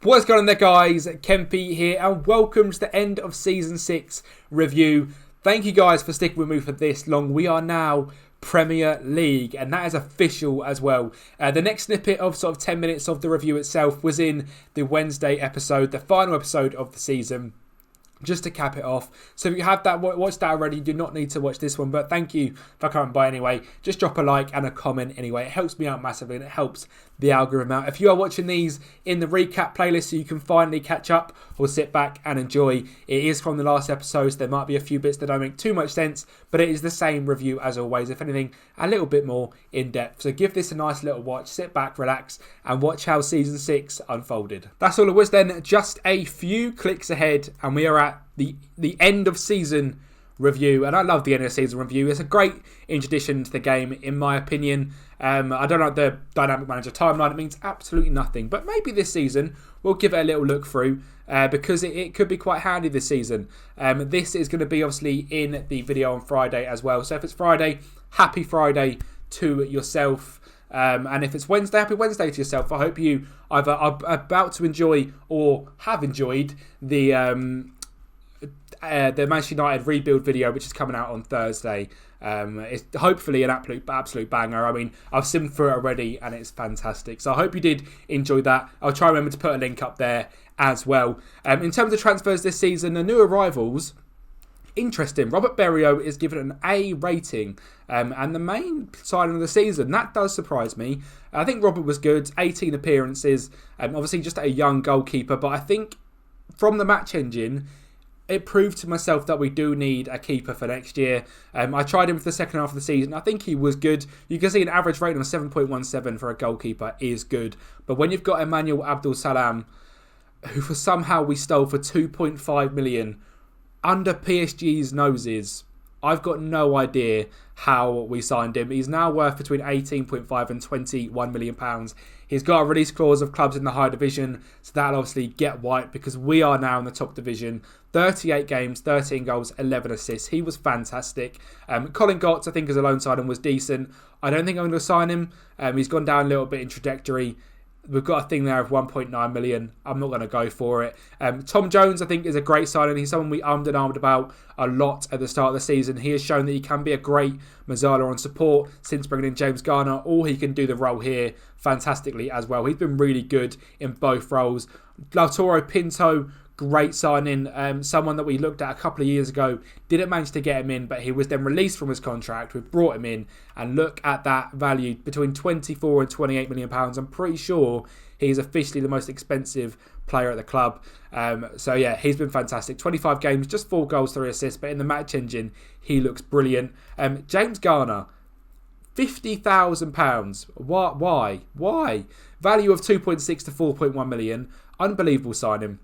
What's going on there, guys? Kempy here, and welcome to the end of Season 6 review. Thank you guys for sticking with me for this long. We are now Premier League, and that is official as well. The next snippet of sort of 10 minutes of the review itself was in the Wednesday episode, the final episode of the season, just to cap it off. So if you have that, watched that already, you do not need to watch this one, but thank you for coming by anyway. Just drop a like and a comment anyway. It helps me out massively and it helps the algorithm out. If you are watching these in the recap playlist so you can finally catch up or sit back and enjoy, it is from the last episodes. There might be a few bits that don't make too much sense, but it is the same review as always. If anything, a little bit more in depth. So give this a nice little watch, sit back, relax, and watch how Season 6 unfolded. That's all it was then, just a few clicks ahead, and we are at the end of season review. And I love the end of season review. It's a great introduction to the game, in my opinion. I don't like the Dynamic Manager timeline. It means absolutely nothing. But maybe this season we'll give it a little look through because it could be quite handy this season. This is going to be obviously in the video on Friday as well. So if it's Friday, happy Friday to yourself. And if it's Wednesday, happy Wednesday to yourself. I hope you either are about to enjoy or have enjoyed the Manchester United rebuild video, which is coming out on Thursday. It's hopefully an absolute banger. I mean, I've simmed through it already and it's fantastic. So I hope you did enjoy that. I'll try and remember to put a link up there as well. In terms of transfers this season, the new arrivals, interesting. Robert Berrio is given an A rating, and the main signing of the season. That does surprise me. I think Robert was good, 18 appearances, obviously just a young goalkeeper, but I think from the match engine, it proved to myself that we do need a keeper for next year. I tried him for the second half of the season. I think he was good. You can see an average rating of 7.17 for a goalkeeper is good. But when you've got Emmanuel Abdul-Salam, who for somehow we stole for 2.5 million under PSG's noses, I've got no idea how we signed him. He's now worth between 18.5 and 21 million pounds. He's got a release clause of clubs in the higher division, so that'll obviously get wiped because we are now in the top division. 38 games, 13 goals, 11 assists. He was fantastic. Colin Gotts, I think, as a loan signing was decent. I don't think I'm going to sign him. He's gone down a little bit in trajectory. We've got a thing there of 1.9 million. I'm not going to go for it. Tom Jones, I think, is a great signing. He's someone we ummed and ahed about a lot at the start of the season. He has shown that he can be a great Mazzala on support since bringing in James Garner, or he can do the role here fantastically as well. He's been really good in both roles. Lautaro Pinto, great signing. Someone that we looked at a couple of years ago, didn't manage to get him in, but he was then released from his contract. We brought him in, and look at that value, between 24 and 28 million pounds. I'm pretty sure he's officially the most expensive player at the club. So yeah, he's been fantastic. 25 games, just 4 goals, 3 assists, but in the match engine, he looks brilliant. James Garner, £50,000. Why? Value of 2.6 to 4.1 million. Unbelievable signing.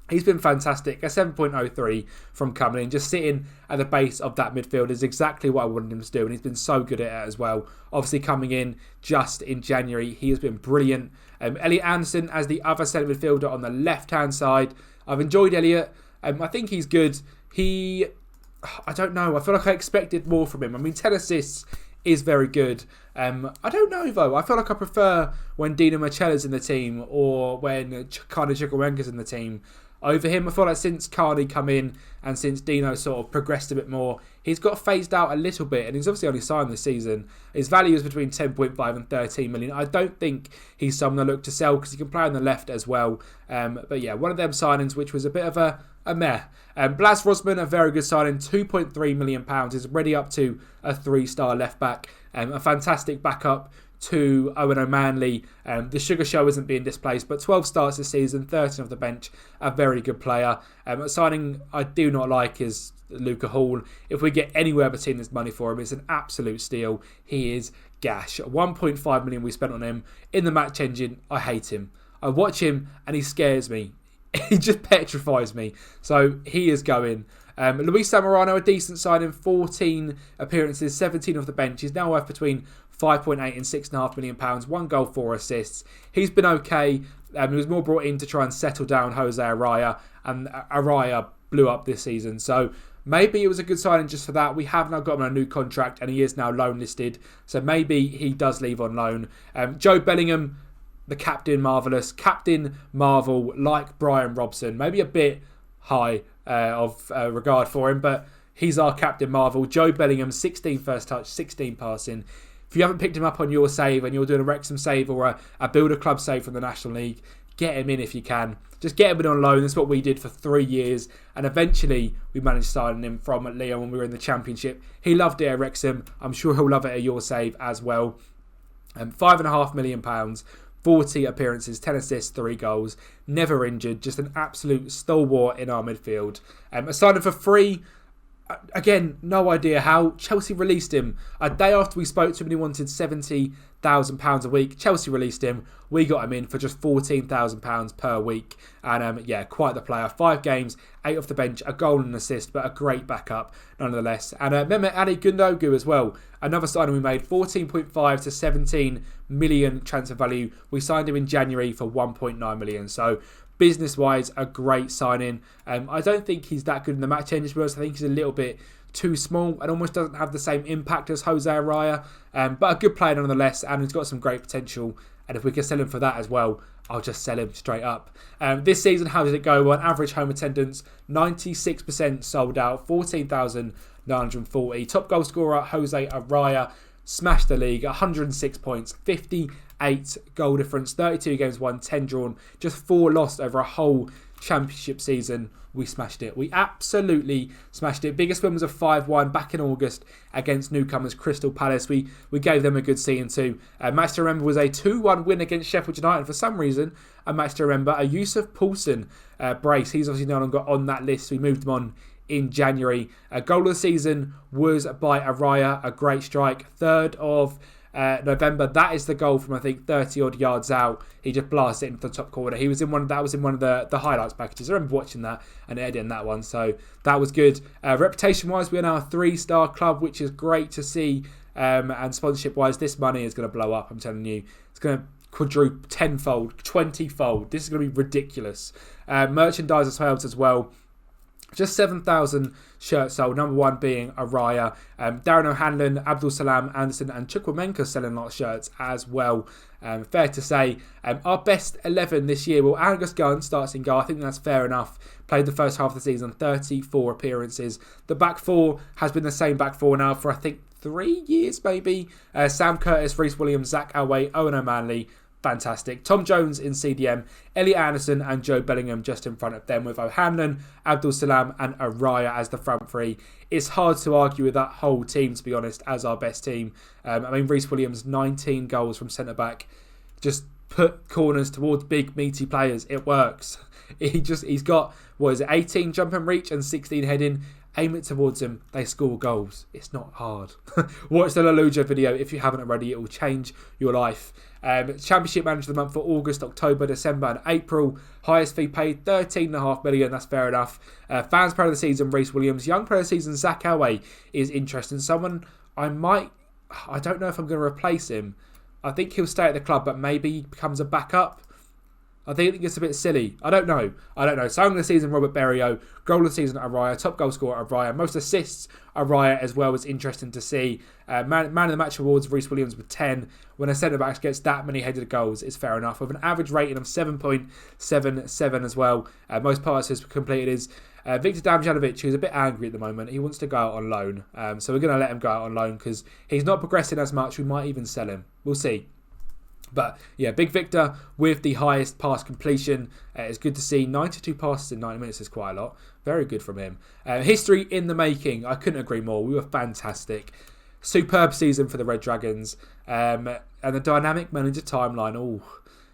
He's been fantastic. A 7.03 from coming in. Just sitting at the base of that midfield is exactly what I wanted him to do. And he's been so good at it as well. Obviously coming in just in January, he has been brilliant. Elliot Anderson as the other centre midfielder on the left-hand side. I've enjoyed Elliot. I think he's good. I don't know. I feel like I expected more from him. I mean, 10 assists is very good. I don't know though. I feel like I prefer when Dino Marcella's in the team or when Carney Chukwuemeka's in the team over him. I feel like since Carney come in and since Dino sort of progressed a bit more, he's got phased out a little bit, and he's obviously only signed this season. His value is between 10.5 and 13 million. I don't think he's someone I look to sell because he can play on the left as well. But yeah, one of them signings which was a bit of a meh. Blas Rosman, a very good signing, £2.3 million, is ready up to a 3-star left back. A fantastic backup to Owen O'Manley. The Sugar Show isn't being displaced, but 12 starts this season, 13 off the bench. A very good player. A signing I do not like is Luca Hall. If we get anywhere between this money for him, it's an absolute steal. He is gash. 1.5 million we spent on him. In the match engine, I hate him. I watch him and he scares me. He just petrifies me. So he is going. Luis Zamorano, a decent signing, 14 appearances, 17 off the bench. He's now worth between 5.8 and 6.5 million pounds. 1 goal, 4 assists. He's been okay. He was more brought in to try and settle down Jose Araya, and Araya blew up this season. So maybe it was a good signing just for that. We have now got him on a new contract, and he is now loan listed. So maybe he does leave on loan. Joe Bellingham, the Captain Marvellous, Captain Marvel, like Brian Robson. Maybe a bit high of regard for him, but he's our Captain Marvel. Joe Bellingham, 16 first touch, 16 passing. If you haven't picked him up on your save and you're doing a Wrexham save or a Builder Club save from the National League, get him in if you can. Just get him in on loan. That's what we did for 3 years. And eventually we managed signing him from Lyon when we were in the Championship. He loved it at Wrexham. I'm sure he'll love it at your save as well. £5.5 million, 40 appearances, 10 assists, 3 goals. Never injured. Just an absolute stalwart in our midfield. A signing for free. Again, no idea how. Chelsea released him. A day after we spoke to him, he wanted £70,000 a week. Chelsea released him. We got him in for just £14,000 per week. And quite the player. 5 games, 8 off the bench, a goal and an assist, but a great backup nonetheless. And Mehmet Ali Gundogan as well. Another signing we made, 14.5 to 17 million transfer value. We signed him in January for 1.9 million. So business-wise, a great signing. I don't think he's that good in the match changes, but I think he's a little bit too small and almost doesn't have the same impact as Jose Araya. But a good player nonetheless, and he's got some great potential. And if we can sell him for that as well, I'll just sell him straight up. This season, how did it go? Well, on average home attendance, 96% sold out, 14,940. Top goal scorer, Jose Araya, smashed the league, 106 points, 58 goal difference, 32 games won, 10 drawn, just 4 lost over a whole Championship season. We smashed it. We absolutely smashed it. Biggest win was a 5-1 back in August against newcomers Crystal Palace. We gave them a good seeing too. Match to remember was a 2-1 win against Sheffield United. For some reason, a match to remember, a Yusuf Poulsen brace. He's obviously no longer on that list. We moved him on in January. Goal of the season was by Araya, a great strike. 3rd of November. That is the goal from I think 30 odd yards out. He just blasted it into the top corner. He was in one of the highlights packages. I remember watching that and editing that one, so that was good. Reputation wise, we are now a 3-star club, which is great to see. And sponsorship wise, this money is going to blow up. I'm telling you, it's going to quadruple, tenfold, 20-fold. This is going to be ridiculous. Merchandise sales as well. Just 7,000 shirts sold, number 1 being Araya. Darren O'Hanlon, Abdul Salam Anderson and Chukwuemeka selling a lot of shirts as well. Fair to say. Our best 11 this year, well, Angus Gunn starts in goal. I think that's fair enough. Played the first half of the season, 34 appearances. The back 4 has been the same back 4 now for I think 3 years maybe. Sam Curtis, Reece Williams, Zach Alway, Owen O'Manley. Fantastic. Tom Jones in CDM, Elliot Anderson and Joe Bellingham just in front of them with O'Hanlon, Abdul Salam and Araya as the front 3. It's hard to argue with that whole team, to be honest, as our best team. Reece Williams, 19 goals from centre-back. Just put corners towards big, meaty players. It works. He's got, 18 jump and reach and 16 heading. Aim it towards them, they score goals. It's not hard. Watch the Laluja video if you haven't already. It will change your life. Championship Manager of the Month for August, October, December and April. Highest fee paid, £13.5 million. That's fair enough. Fans Player of the Season, Reece Williams. Young Player of the Season, Zach Alway is interesting. Someone I don't know if I'm going to replace him. I think he'll stay at the club, but maybe he becomes a backup. I think it's a bit silly. I don't know. Song of the season, Robert Berrio. Goal of the season, Araya. Top goal scorer, Araya. Most assists, Araya as well. Was interesting to see. Man of the match awards, Reece Williams with 10. When a centre-back gets that many headed goals, it's fair enough. With an average rating of 7.77 as well. Most passes completed is Victor Damjanovic, who's a bit angry at the moment. He wants to go out on loan. So we're going to let him go out on loan because he's not progressing as much. We might even sell him. We'll see. But yeah, Big Victor with the highest pass completion. It's good to see. 92 passes in 90 minutes is quite a lot. Very good from him. History in the making. I couldn't agree more. We were fantastic. Superb season for the Red Dragons. And the dynamic manager timeline. Oh,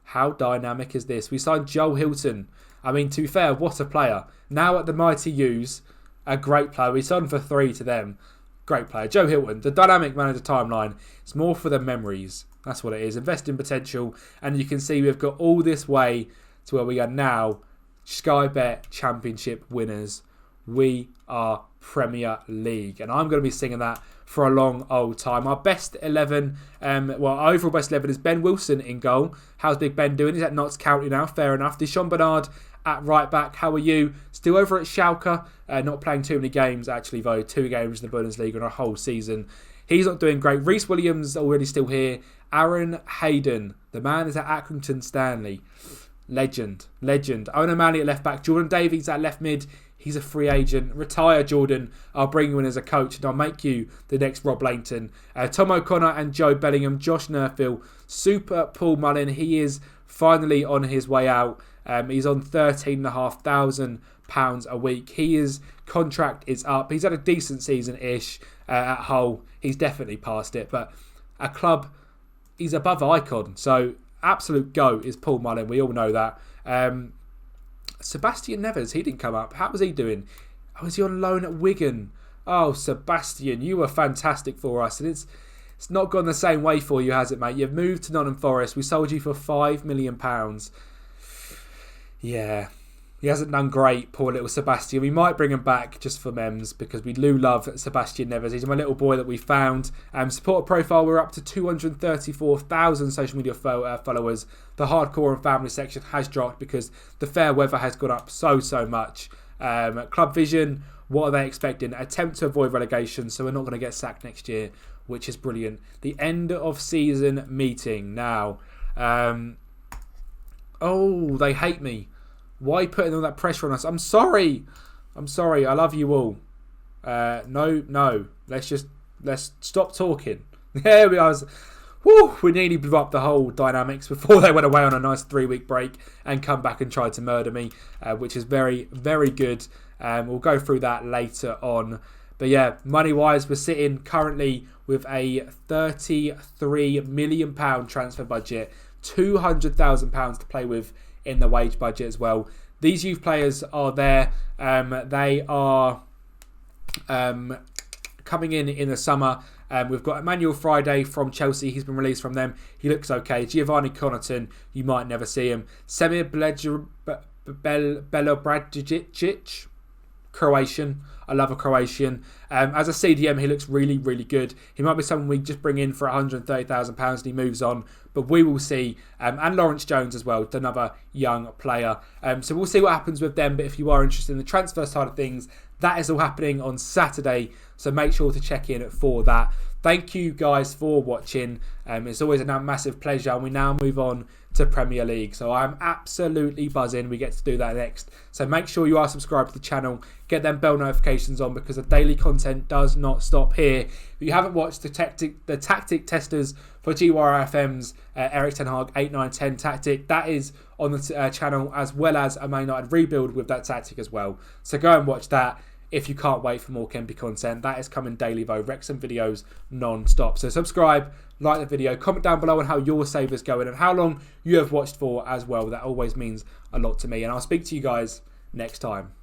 how dynamic is this? We signed Joel Hilton. I mean, to be fair, what a player. Now at the Mighty U's, a great player. We signed for 3 to them. Great player. Joe Hilton. The dynamic manager timeline. It's more for the memories. That's what it is. Invest in potential. And you can see we've got all this way to where we are now. Sky Bet Championship winners. We are Premier League. And I'm going to be singing that for a long old time. Our best 11, our overall best 11 is Ben Wilson in goal. How's Big Ben doing? He's at Notts County now. Fair enough. Deshaun Bernard at right back. How are you? Still over at Schalke. Not playing too many games actually though. 2 games in the Bundesliga in a whole season. He's not doing great. Reece Williams already still here. Aaron Hayden, the man is at Accrington Stanley. Legend. Owen O'Malley at left back. Jordan Davies at left mid. He's a free agent. Retire, Jordan. I'll bring you in as a coach and I'll make you the next Rob Langton. Tom O'Connor and Joe Bellingham. Josh Nerfield. Super Paul Mullin. He is finally on his way out. He's on £13,500 a week. His contract is up. He's had a decent season-ish at Hull. He's definitely past it. But a club, he's above Icon. So absolute GOAT is Paul Mullin. We all know that. Sebastian Nevers, he didn't come up. How was he doing? Oh, was he on loan at Wigan? Oh, Sebastian, you were fantastic for us. And it's not gone the same way for you, has it, mate? You've moved to Nottingham Forest. We sold you for £5 million. Yeah, he hasn't done great, poor little Sebastian. We might bring him back just for memes because we do love Sebastian Nevers. He's my little boy that we found. Supporter profile, we're up to 234,000 social media followers. The hardcore and family section has dropped because the fair weather has gone up so much. Club Vision, what are they expecting? Attempt to avoid relegation, so we're not going to get sacked next year, which is brilliant. The end of season meeting now. Oh, they hate me. Why putting all that pressure on us? I'm sorry. I love you all. No. Let's stop talking. There we are. We nearly blew up the whole dynamics before they went away on a nice 3-week break and come back and tried to murder me, which is very, very good. We'll go through that later on. But yeah, money-wise, we're sitting currently with a £33 million transfer budget. £200,000 to play with in the wage budget as well. These youth players are there. They are coming in the summer. We've got Emmanuel Friday from Chelsea. He's been released from them. He looks okay. Giovanni Connaughton, you might never see him. Semir Belobradic, Croatian. I love a Croatian. As a CDM, he looks really, really good. He might be someone we just bring in for £130,000 and he moves on. But we will see. And Lawrence Jones as well, another young player. So we'll see what happens with them. But if you are interested in the transfer side of things, that is all happening on Saturday. So make sure to check in for that. Thank you guys for watching. It's always a massive pleasure. And we now move on to Premier League. So I'm absolutely buzzing. We get to do that next. So make sure you are subscribed to the channel. Get them bell notifications on because the daily content does not stop here. If you haven't watched the tactic testers for GYFM's Eric Ten Hag 8-9-10 tactic, that is on the channel, as well as a Man United rebuild with that tactic as well. So go and watch that. If you can't wait for more Kempy content, that is coming daily though. Wrexham videos non-stop. So subscribe, like the video, comment down below on how your save is going and how long you have watched for as well. That always means a lot to me. And I'll speak to you guys next time.